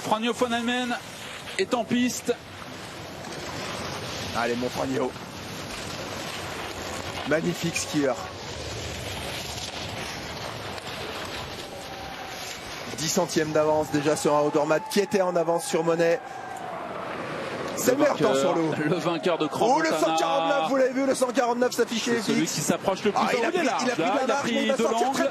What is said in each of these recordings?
Franjo van Almen est en piste. Allez, mon Franjo. Magnifique skieur. 10 centièmes d'avance déjà sur un Odermatt qui était en avance sur Monet. C'est le meilleur temps sur l'eau. Le vainqueur de Crans Montana. Le 149, vous l'avez vu, le 149 s'affichait. Celui qui s'approche le plus. Il a pris de l'angle.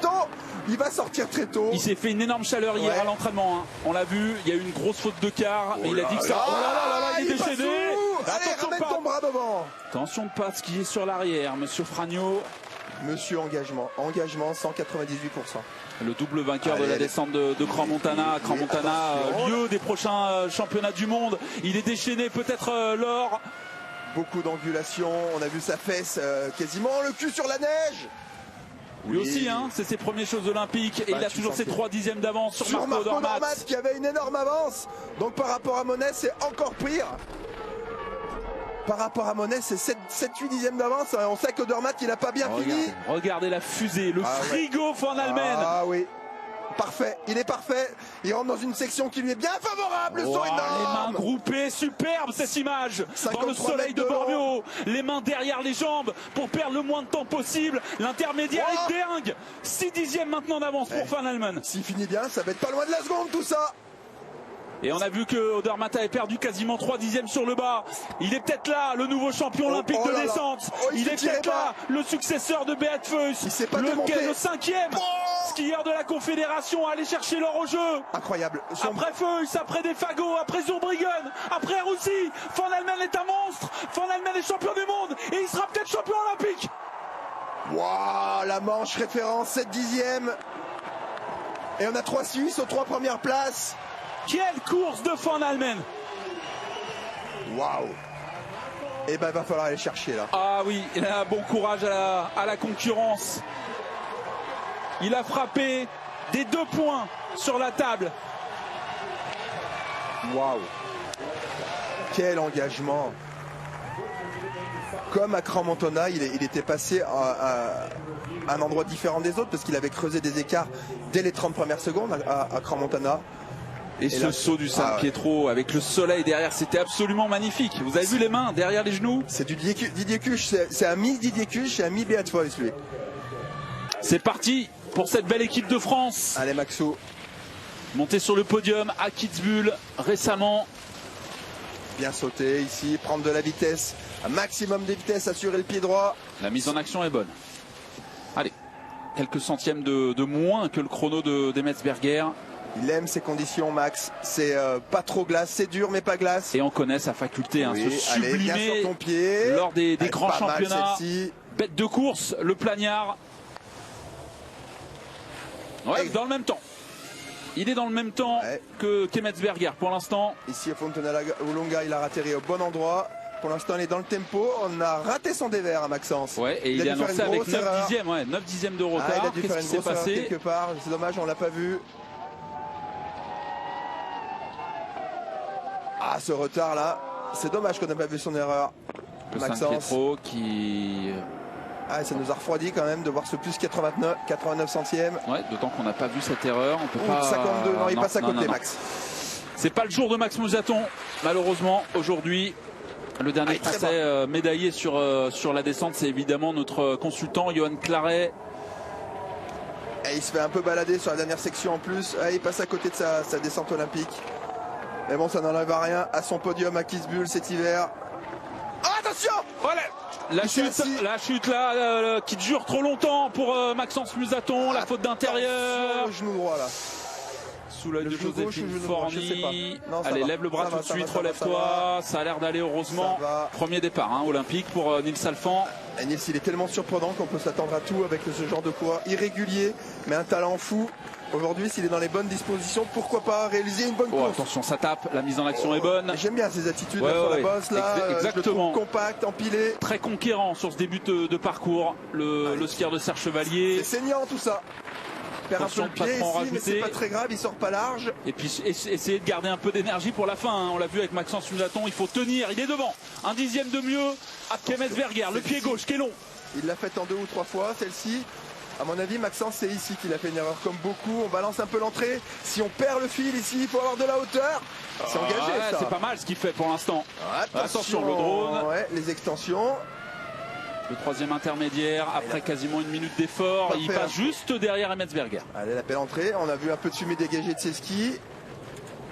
Il va sortir très tôt. Il s'est fait une énorme chaleur hier à l'entraînement. Hein. On l'a vu, il y a eu une grosse faute de quart. Mais il a dit que ça. Oh là là, il est déchaîné. Allez, ramène ton bras devant. Attention de pas skier sur l'arrière, monsieur Franjo. Monsieur engagement, 198%. Le double vainqueur de la descente de Crans Montana. Crans Montana, lieu des prochains championnats du monde. Il est déchaîné, peut-être l'or. Beaucoup d'angulation, on a vu sa fesse quasiment, le cul sur la neige. Lui aussi, hein, c'est ses premiers Jeux olympiques et il a toujours ses 3 dixièmes d'avance sur Marco Odermatt qui avait une énorme avance. Donc par rapport à Monet, c'est encore pire. Par rapport à Monet, c'est 7-8 dixièmes d'avance. On sait qu'Odermatt, il n'a pas bien fini. Regardez la fusée, le frigo van Almen. Ah oui. Parfait, il est parfait. Il rentre dans une section qui lui est bien favorable. Le saut énorme. Les mains groupées, superbe cette image. Dans le soleil de Bormio. Les mains derrière les jambes pour perdre le moins de temps possible. L'intermédiaire est dingue. 6 dixièmes maintenant d'avance pour van Almen. S'il finit bien, ça va être pas loin de la seconde tout ça. Et on a vu que Odermatt avait perdu quasiment 3 dixièmes sur le bas. Il est peut-être là, le nouveau champion olympique de descente. Il est peut-être là, le successeur de Beat Feuz. Le 5e skieur de la Confédération à aller chercher l'or au jeu. Incroyable. Après Feuz, après des fagots, après Zurbriggen, après Roussi. Van Almen est un monstre. Van Almen est champion du monde. Et il sera peut-être champion olympique. Waouh, la manche référence, 7 dixièmes. Et on a 3 Suisses aux 3 premières places. Quelle course de Van Almen. Waouh. Et ben va falloir aller chercher là. Ah oui, il a un bon courage à la concurrence. Il a frappé des 2 points sur la table. Waouh. Quel engagement. Comme à Crans Montana, il était passé à un endroit différent des autres parce qu'il avait creusé des écarts dès les 30 premières secondes à Crans Montana. Et ce saut du San Pietro avec le soleil derrière, c'était absolument magnifique. Vous avez vu les mains derrière les genoux? C'est du Didier Cuche, c'est un mi-Didier Cuche et un mi-Beat Feuz lui. C'est parti pour cette belle équipe de France. Allez Maxou. Monté sur le podium à Kitzbühel récemment. Bien sauter ici, prendre de la vitesse, un maximum de vitesse, assurer le pied droit. La mise en action est bonne. Allez, quelques centièmes de moins que le chrono de Metzberger. Il aime ces conditions, Max. C'est pas trop glace, c'est dur mais pas glace. Et on connaît sa faculté, se sublimer allez, sur ton pied. Lors des grands championnats. Bête de course, le plagnard. Ouais, dans le même temps. Il est dans le même temps que Metzberger pour l'instant. Ici à Fontana-Olonga, il a atterri au bon endroit. Pour l'instant, il est dans le tempo. On a raté son dévers à Maxence. Ouais, et il est annoncé avec 9 dixièmes, 9 dixièmes de retard. Il a dû faire une grosse erreur quelque part. C'est dommage, on l'a pas vu. Ah, ce retard là, c'est dommage qu'on n'a pas vu son erreur. Le San Pietro qui... Ah, ça nous a refroidi quand même de voir ce plus 89 centièmes. Ouais, d'autant qu'on n'a pas vu cette erreur. On peut pas... 52, non, il passe à côté, Max. C'est pas le jour de Max Musaton, malheureusement, aujourd'hui. Le dernier Français médaillé sur la descente, c'est évidemment notre consultant, Johan Claret. Et il se fait un peu balader sur la dernière section en plus. Ah, il passe à côté de sa descente olympique. Mais bon, ça n'enlève rien à son podium à Kitzbühel cet hiver. Oh, attention! Voilà. La chute là, qui dure trop longtemps pour Maxence Musaton, la faute d'intérieur. Le genou droit là. Sous l'œil de Joséphine Forny. Allez, lève le bras tout de suite, relève-toi. Ça a l'air d'aller heureusement. Premier départ olympique pour Nils Alphand. Et Nils, il est tellement surprenant qu'on peut s'attendre à tout avec ce genre de coureur irrégulier, mais un talent fou. Aujourd'hui, s'il est dans les bonnes dispositions, pourquoi pas réaliser une bonne course. Attention, ça tape, la mise en action est bonne. J'aime bien ces attitudes sur la bosse là. Exactement. Compact, empilé. Très conquérant sur ce début de parcours. Le skieur de Serre Chevalier. C'est saignant tout ça. Perd un peu le pied ici, mais c'est pas très grave, il sort pas large. Et puis essayer de garder un peu d'énergie pour la fin. On l'a vu avec Maxence Musaton, il faut tenir, il est devant. Un dixième de mieux à Metzberger, le pied gauche qui est long. Il l'a fait en 2 ou 3 fois, celle-ci. À mon avis, Maxence, c'est ici qu'il a fait une erreur comme beaucoup. On balance un peu l'entrée. Si on perd le fil ici, il faut avoir de la hauteur. C'est engagé, ça. C'est pas mal ce qu'il fait pour l'instant. Attention, le drone. Ouais, les extensions. Le troisième intermédiaire, après quasiment une minute d'effort, il passe juste derrière Emmetsberger. Allez, la belle entrée. On a vu un peu de fumée dégagée de ses skis.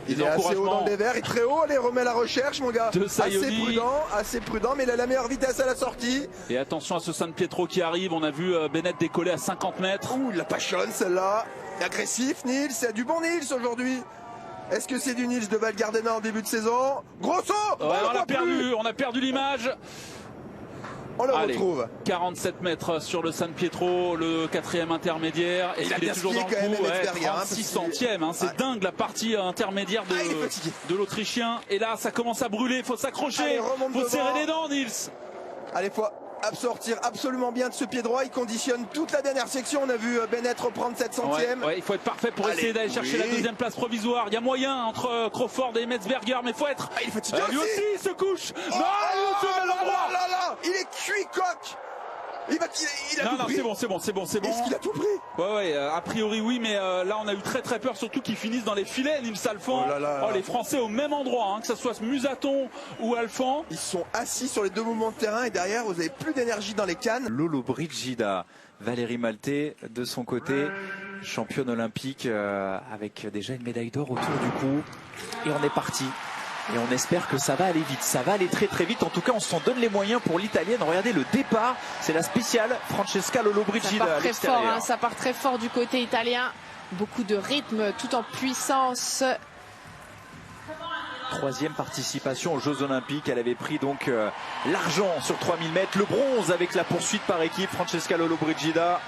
Il est assez haut dans les verts, il est très haut, allez, remet la recherche, mon gars. Assez prudent, mais il a la meilleure vitesse à la sortie. Et attention à ce San Pietro qui arrive, on a vu Bennett décoller à 50 mètres. Ouh, il la passionne celle-là. Agressif, Nils, c'est du bon Nils aujourd'hui. Est-ce que c'est du Nils de Val Gardena en début de saison? Gros saut! On a perdu l'image. On le retrouve. 47 mètres sur le San Pietro, le quatrième intermédiaire. Et il est toujours dans le coup, 36 centièmes. C'est dingue la partie intermédiaire de l'Autrichien. Et là, ça commence à brûler. Il faut s'accrocher. Il faut serrer les dents, Nils. Allez, faut sortir absolument bien de ce pied droit. Il conditionne toute la dernière section. On a vu Bennett reprendre 7 centièmes. Il faut être parfait pour essayer d'aller chercher la deuxième place provisoire. Il y a moyen entre Crawford et Emmetsberger, mais il faut être. Il est fatigué lui aussi, il se couche. Il est cuit, coq. Il a tout pris. C'est bon. Est-ce qu'il a tout pris? Ouais, a priori oui, mais là on a eu très peur, surtout qu'ils finissent dans les filets, Nils Alphand. Les Français au même endroit, que ce soit Musaton ou Alphand. Ils sont assis sur les deux mouvements de terrain et derrière vous avez plus d'énergie dans les cannes. Lollobrigida, Valérie Maltais de son côté, championne olympique avec déjà une médaille d'or autour du cou. Et on est parti. Et on espère que ça va aller vite, ça va aller très vite. En tout cas, on s'en donne les moyens pour l'italienne. Regardez le départ, c'est la spéciale Francesca Lollobrigida à l'extérieur. Ça part très fort du côté italien. Beaucoup de rythme, tout en puissance. Troisième participation aux Jeux Olympiques. Elle avait pris donc l'argent sur 3000 mètres, le bronze avec la poursuite par équipe. Francesca Lollobrigida.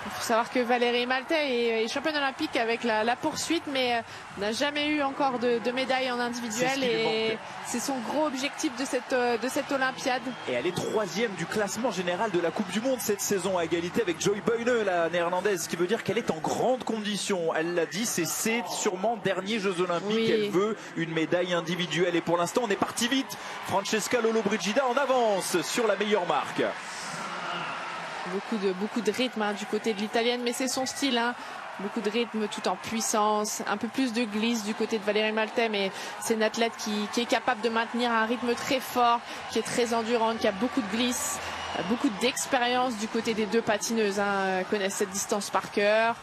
Il faut savoir que Valérie Maltais est championne olympique avec la poursuite, mais n'a jamais eu encore de médaille en individuel, et c'est son gros objectif de cette Olympiade. Et elle est troisième du classement général de la Coupe du Monde cette saison, à égalité avec Joy Boyne, la néerlandaise, ce qui veut dire qu'elle est en grande condition. Elle l'a dit, c'est ses sûrement derniers Jeux Olympiques. Oui. Elle veut une médaille individuelle et pour l'instant on est parti vite. Francesca Lollobrigida en avance sur la meilleure marque. Beaucoup de rythme du côté de l'italienne, mais c'est son style. Beaucoup de rythme tout en puissance, un peu plus de glisse du côté de Valérie Maltais, mais c'est une athlète qui est capable de maintenir un rythme très fort, qui est très endurante, qui a beaucoup de glisse, beaucoup d'expérience du côté des deux patineuses. Connaissent cette distance par cœur.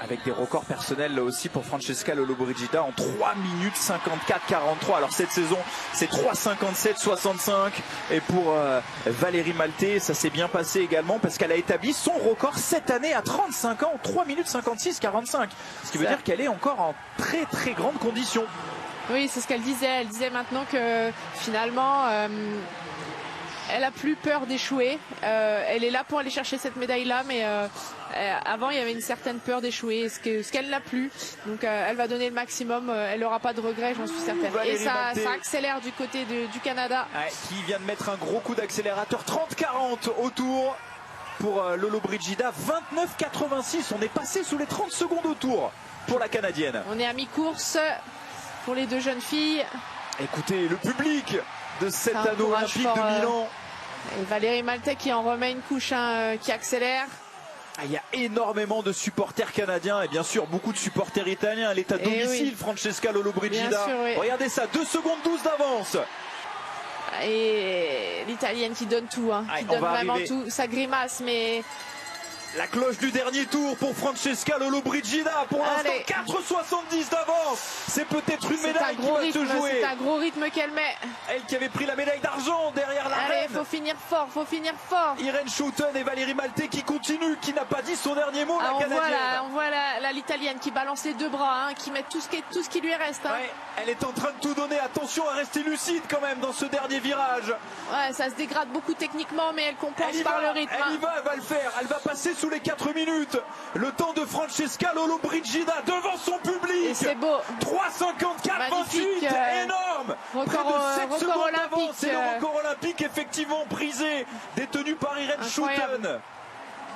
Avec des records personnels là aussi pour Francesca Lollobrigida en 3 minutes 54-43. Alors cette saison c'est 3,57-65. Et pour Valérie Maltais, ça s'est bien passé également parce qu'elle a établi son record cette année à 35 ans, 3 minutes 56-45. Ce qui veut dire qu'elle est encore en très grande condition. Oui, c'est ce qu'elle disait. Elle disait maintenant que finalement elle a plus peur d'échouer. Elle est là pour aller chercher cette médaille-là, mais avant il y avait une certaine peur d'échouer, ce qu'elle n'a plus. Donc elle va donner le maximum. Elle n'aura pas de regrets, j'en suis certaine. Et ça accélère du côté du Canada. Qui vient de mettre un gros coup d'accélérateur. 30-40 autour pour Lollobrigida. 29-86. On est passé sous les 30 secondes autour pour la Canadienne. On est à mi-course pour les deux jeunes filles. Écoutez, le public de cet anneau olympique de Milan. Et Valérie Maltais qui en remet une couche, qui accélère. Il y a énormément de supporters canadiens et bien sûr beaucoup de supporters italiens. Elle est à domicile, Francesca Lollobrigida. Regardez ça, 2 secondes 12 d'avance. Et l'italienne qui donne tout, qui donne vraiment tout. Ça grimace, mais... La cloche du dernier tour pour Francesca Lollobrigida. Pour l'instant, 4,70 d'avance. C'est peut-être une médaille qui va se jouer. C'est un gros rythme qu'elle met. Elle qui avait pris la médaille d'argent derrière la reine. Faut finir fort, Irène Schouten et Valérie Maltais qui continuent, qui n'a pas dit son dernier mot, la Canadienne. On voit l'italienne qui balance les deux bras, qui met tout ce qui lui reste. Elle est en train de tout donner. Attention à rester lucide quand même dans ce dernier virage. Ça se dégrade beaucoup techniquement, mais elle compense par le rythme. Elle va le faire. Elle va passer sous les 4 minutes. Le temps de Francesca Lollobrigida devant son public. Et c'est beau. 3,54-28. Énorme. Près de 7 secondes d'avance. C'est le record olympique effectivement brisé, détenu par Irène Schouten.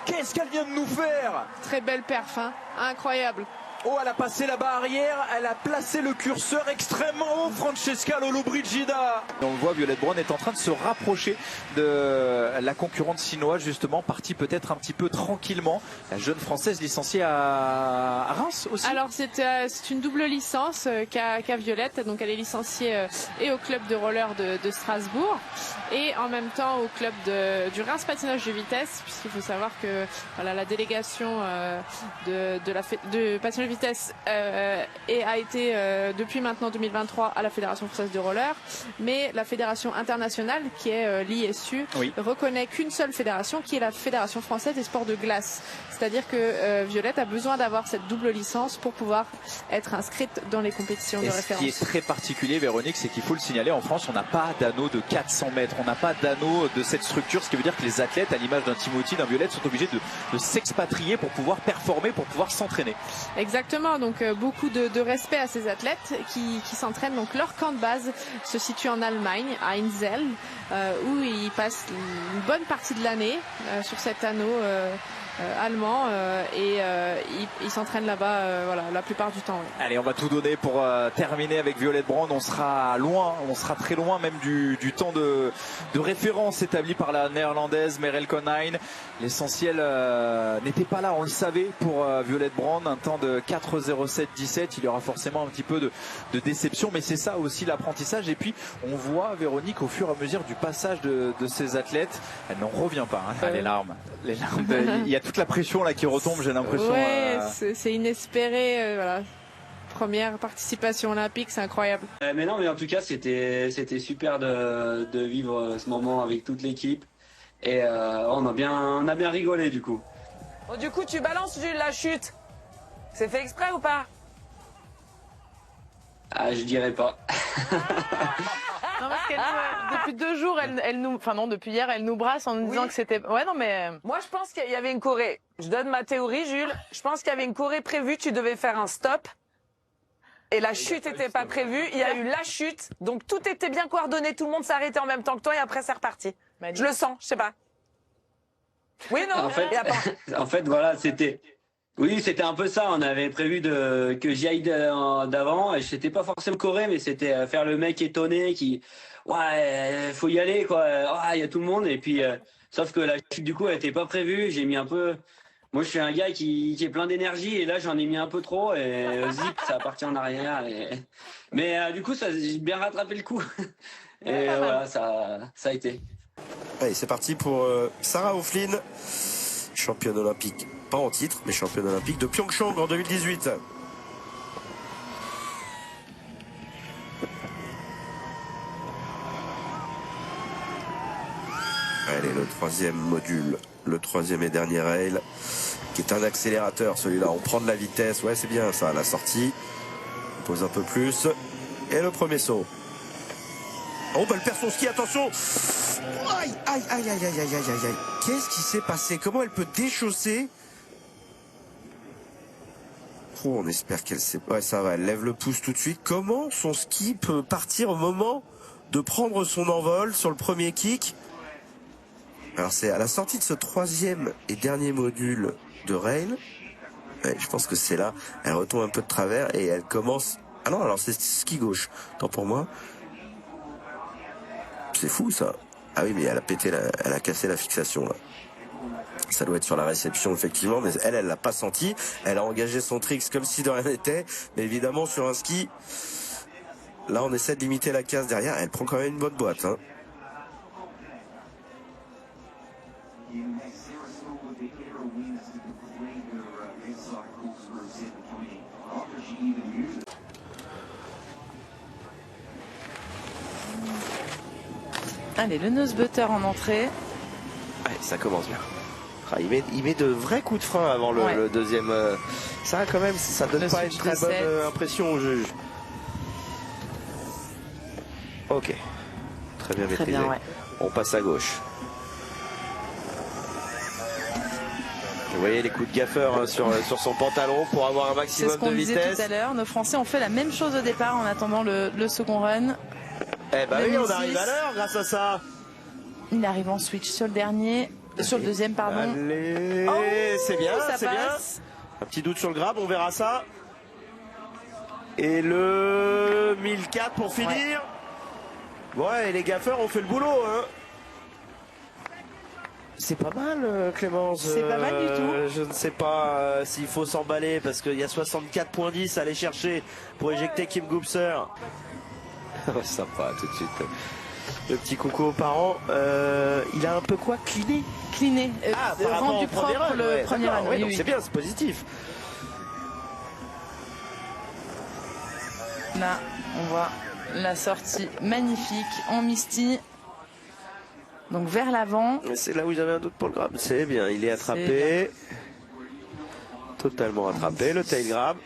Qu'est-ce qu'elle vient de nous faire? Très belle perf, incroyable. Oh, elle a passé la barrière, elle a placé le curseur extrêmement haut, Francesca Lollobrigida. On le voit, Violette Brown est en train de se rapprocher de la concurrente chinoise, justement, partie peut-être un petit peu tranquillement. La jeune Française licenciée à Reims aussi. Alors c'est une double licence qu'a Violette, donc elle est licenciée et au club de roller de Strasbourg et en même temps au club du Reims patinage de vitesse, puisqu'il faut savoir que voilà, la délégation de patinage de vitesse a été depuis maintenant 2023 à la Fédération française de roller, mais la fédération internationale qui est l'ISU reconnaît qu'une seule fédération, qui est la Fédération française des sports de glace. C'est-à-dire que Violette a besoin d'avoir cette double licence pour pouvoir être inscrite dans les compétitions de référence. Ce qui est très particulier, Véronique, c'est qu'il faut le signaler, en France, on n'a pas d'anneau de 400 mètres, on n'a pas d'anneau de cette structure, ce qui veut dire que les athlètes, à l'image d'un Timothy, d'un Violette, sont obligés de s'expatrier pour pouvoir performer, pour pouvoir s'entraîner. Exactement, donc beaucoup de respect à ces athlètes qui s'entraînent. Donc leur camp de base se situe en Allemagne, à Insel, où ils passent une bonne partie de l'année sur cet anneau allemand et ils s'entraînent là-bas voilà, la plupart du temps. Oui. Allez, on va tout donner pour terminer avec Violette Brown. On sera loin, on sera très loin même du temps de référence établi par la néerlandaise Merel Konijn. L'essentiel n'était pas là, on le savait pour Violette Brown, un temps de 4:07:17. Il y aura forcément un petit peu de déception, mais c'est ça aussi l'apprentissage. Et puis on voit, Véronique, au fur et à mesure du passage de ces athlètes, elle n'en revient pas, hein. Les larmes, il y a toute la pression là qui retombe, j'ai l'impression. Ouais, c'est inespéré, voilà. Première participation olympique, c'est incroyable. Mais non, mais en tout cas, c'était super de vivre ce moment avec toute l'équipe. Et on a bien rigolé du coup. Bon, du coup, tu balances la chute. C'est fait exprès ou pas? Ah, je dirais pas. Non, parce qu'elle depuis 2 jours, depuis hier, elle nous brasse en nous disant que c'était. Ouais, non, mais. Moi, je pense qu'il y avait une choré. Je donne ma théorie, Jules. Je pense qu'il y avait une choré prévue. Tu devais faire un stop. Et la chute n'était pas prévue. Il y a eu la chute. Donc tout était bien coordonné. Tout le monde s'est arrêté en même temps que toi et après c'est reparti. Je le sens, je sais pas. Oui, non. En fait, voilà, c'était un peu ça. On avait prévu que j'y aille d'avant. Et c'était pas forcément choré, mais c'était faire le mec étonné qui, ouais, faut y aller, quoi. Il y a tout le monde. Et puis, sauf que la chute, du coup, elle était pas prévue. J'ai mis un peu. Moi, je suis un gars qui est plein d'énergie et là, j'en ai mis un peu trop et zip, ça a parti en arrière. Mais du coup, j'ai bien rattrapé le coup. Et voilà, ça a été. Allez, c'est parti pour Sarah O'Flynn, championne olympique, pas en titre, mais championne olympique de Pyeongchang en 2018. Allez, le troisième module, le troisième et dernier rail, qui est un accélérateur, celui-là. On prend de la vitesse, ouais, c'est bien ça, la sortie. On pose un peu plus. Et le premier saut. Oh, bah, elle perd son ski, attention. Aïe, aïe, aïe, aïe, aïe, aïe, aïe, aïe. Qu'est-ce qui s'est passé? Comment elle peut déchausser? Oh, on espère qu'elle sait. Ouais, ça va, elle lève le pouce tout de suite. Comment son ski peut partir au moment de prendre son envol sur le premier kick? Alors, c'est à la sortie de ce troisième et dernier module de rail. Ouais, je pense que c'est là. Elle retombe un peu de travers et elle commence. Ah non, alors c'est ski gauche. Tant pour moi. C'est fou ça. Ah oui, mais elle a pété, elle a cassé la fixation là. Ça doit être sur la réception effectivement, mais elle l'a pas senti. Elle a engagé son tricks comme si de rien n'était. Mais évidemment sur un ski, là on essaie de limiter la casse derrière. Elle prend quand même une bonne boîte. Hein. Allez, le nose butter en entrée. Ouais, ça commence bien. Il met de vrais coups de frein avant le deuxième. Ça quand même, ça donne le pas une très bonne impression au juge. Ok. Très bien maîtrisé. Bien, ouais. On passe à gauche. Vous voyez les coups de gaffeur sur son pantalon pour avoir un maximum de vitesse. C'est ce qu'on disait tout à l'heure. Nos Français ont fait la même chose au départ en attendant le second run. Eh ben oui, on arrive à l'heure grâce à ça. Il arrive en switch sur le dernier, sur le deuxième, pardon. Allez, c'est bien, c'est bien. Un petit doute sur le grab, on verra ça. Et le 1004 pour finir. Ouais, et les gaffeurs ont fait le boulot. Hein. C'est pas mal, Clémence. C'est pas mal du tout. Je ne sais pas s'il faut s'emballer parce qu'il y a 64,10 à aller chercher pour éjecter Kim Goopser. Sympa tout de suite. Le petit coucou aux parents. Il a un peu quoi cliné. Cliné. Rendu au premier propre run, le premier run. ouais, donc Oui. c'est bien, c'est positif. Là, on voit la sortie magnifique en Misty. Donc vers l'avant. C'est là où j'avais un doute pour le grab. C'est bien, il est attrapé. Totalement attrapé, le tail grab.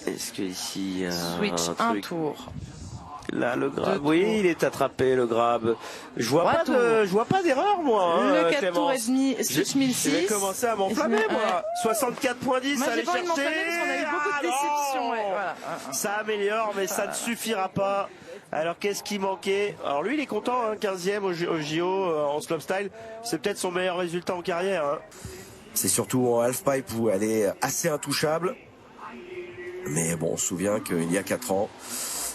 Est-ce que ici il y a Switch un tour. Là le grab. Oui, il est attrapé le grab. Je vois pas d'erreur moi. Le 4 Clémence. tours et demi, Switch 1006. Je vais commencer à m'enflammer moi. 64,10 Moi à aller j'ai pas envie de m'enflammer chercher. parce qu'on a eu beaucoup de déceptions. Ouais, voilà. Ça améliore mais ça ne suffira pas. Alors qu'est-ce qui manquait? Alors lui il est content, hein, 15e au JO en slopestyle. C'est peut-être son meilleur résultat en carrière. Hein. C'est surtout en halfpipe où elle est assez intouchable. Mais bon, on se souvient qu'il y a 4 ans,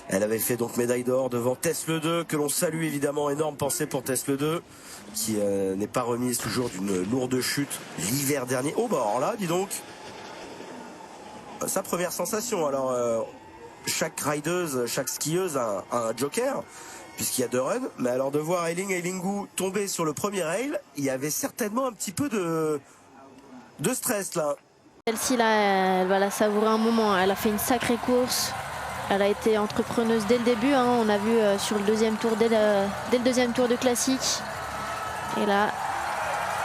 elle avait fait donc médaille d'or devant Tess Le 2, que l'on salue évidemment, énorme pensée pour Tess Le 2, qui n'est pas remise toujours d'une lourde chute l'hiver dernier. Oh bah alors là, dis donc, sa première sensation. Alors chaque rideuse, chaque skieuse a un joker, puisqu'il y a 2 runs. Mais alors de voir Eiling Eilingou tomber sur le premier rail, il y avait certainement un petit peu de stress là. Celle-ci là, elle va la savourer un moment. Elle a fait une sacrée course. Elle a été entrepreneuse dès le début. Hein. On a vu sur le deuxième tour, dès le deuxième tour de classique. Et là,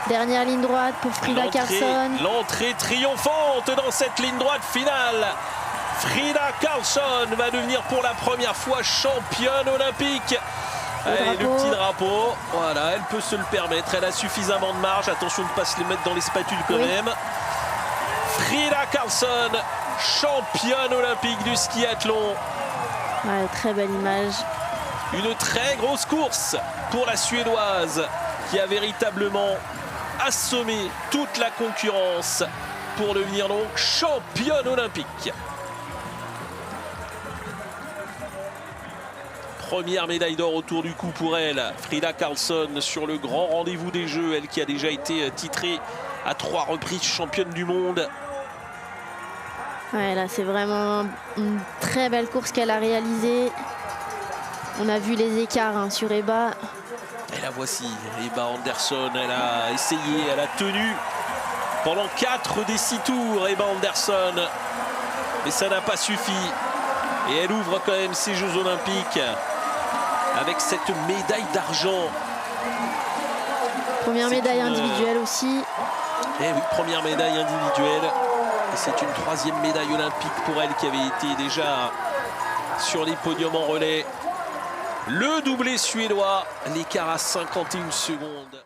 dernière ligne droite pour Frida Karlsson. L'entrée triomphante dans cette ligne droite finale. Frida Karlsson va devenir pour la première fois championne olympique. Allez, le petit drapeau, voilà, elle peut se le permettre. Elle a suffisamment de marge. Attention de ne pas se les mettre dans les spatules quand même. Frida Karlsson, championne olympique du skiathlon. Ouais, très belle image. Une très grosse course pour la Suédoise qui a véritablement assommé toute la concurrence pour devenir donc championne olympique. Première médaille d'or autour du cou pour elle. Frida Karlsson sur le grand rendez-vous des Jeux, elle qui a déjà été titrée à 3 reprises championne du monde. Ouais, là c'est vraiment une très belle course qu'elle a réalisée. On a vu les écarts hein, sur Eba. Et la voici, Eba Andersson, elle a essayé, elle a tenu pendant 4 des 6 tours, Eba Andersson. Mais ça n'a pas suffi. Et elle ouvre quand même ses Jeux olympiques avec cette médaille d'argent. Première médaille individuelle aussi. Eh oui, première médaille individuelle. Et c'est une 3e médaille olympique pour elle qui avait été déjà sur les podiums en relais. Le doublé suédois, l'écart à 51 secondes.